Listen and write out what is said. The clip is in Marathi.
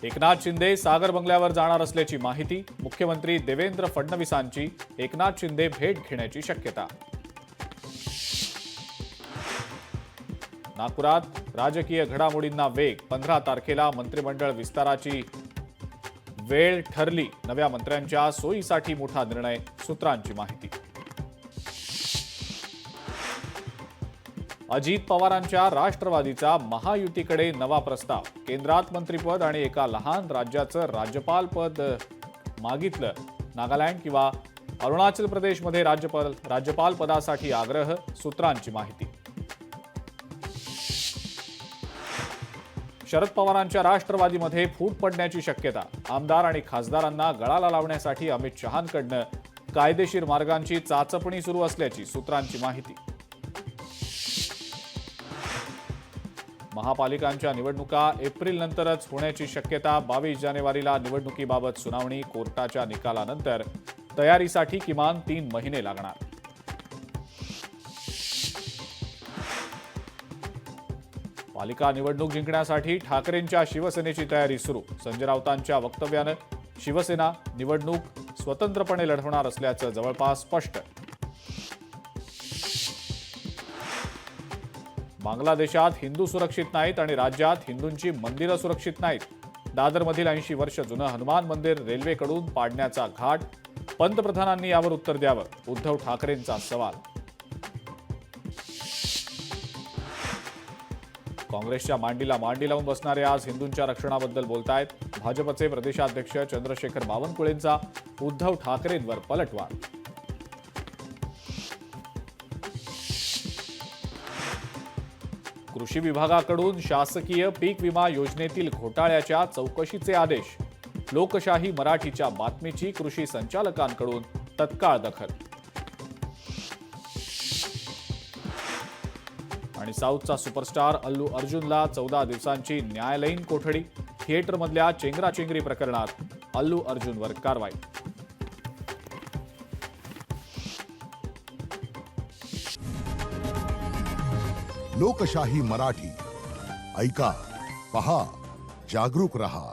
एकनाथ शिंदे सागर बंगल्यावर जाणार असल्याची माहिती. मुख्यमंत्री देवेंद्र फडणवीसांची एकनाथ शिंदे भेट घेण्याची शक्यता. नागपुरात राजकीय घडामोडींना वेग. 15 तारखेला मंत्रिमंडळ विस्ताराची वेळ ठरली. नव्या मंत्र्यांच्या सोयीसाठी मोठा निर्णय. सूत्रांची माहिती. अजित पवारांच्या राष्ट्रवादीचा महायुतीकडे नवा प्रस्ताव. केंद्रात मंत्रिपद आणि एका लहान राज्याचं राज्यपालपद मागितलं. नागालँड किंवा अरुणाचल प्रदेशमध्ये राज्यपाल पदासाठी आग्रह. सूत्रांची माहिती. शरद पवारांच्या राष्ट्रवादीमध्ये फूट पडण्याची शक्यता. आमदार आणि खासदारांना गळाला लावण्यासाठी अमित शहांकडनं कायदेशीर मार्गांची चाचपणी सुरू असल्याची सूत्रांची माहिती. महापालिकांच्या निवडणुका एप्रिलनंतरच होण्याची शक्यता. 22 जानेवारीला निवडणुकीबाबत सुनावणी. कोर्टाच्या निकालानंतर तयारीसाठी किमान 3 महिने लागणार. पालिका निवडणूक जिंकण्यासाठी ठाकरेंच्या शिवसेनेची तयारी सुरू. संजय राऊतांच्या वक्तव्यानं शिवसेना निवडणूक स्वतंत्रपणे लढवणार असल्याचं जवळपास स्पष्ट. बांगलादेशात हिंदू सुरक्षित नाहीत आणि राज्यात हिंदूंची मंदिरं सुरक्षित नाहीत. दादरमधील 80 वर्ष जुनं हनुमान मंदिर रेल्वेकडून पाडण्याचा घाट. पंतप्रधानांनी यावर उत्तर द्यावं. उद्धव ठाकरेंचा सवाल. काँग्रेसच्या मांडीला मांडी लावून बसणारे आज हिंदूंच्या रक्षणाबद्दल बोलतायत. भाजपचे प्रदेशाध्यक्ष चंद्रशेखर बावनकुळेंचा उद्धव ठाकरेंवर पलटवार. कृषी विभागाकडून शासकीय पीक विमा योजनेतील घोटाळ्याच्या चौकशीचे आदेश. लोकशाही मराठीच्या बातमीची कृषी संचालकांकडून तत्काळ दखल. आणि साऊथचा सुपरस्टार अल्लू अर्जुनला 14 दिवसांची न्यायालयीन कोठडी. थिएटरमधल्या चेंगराचेंगरी प्रकरणात अल्लू अर्जुनवर कारवाई. लोकशाही मराठी ऐका, पहा, जागरूक रहा.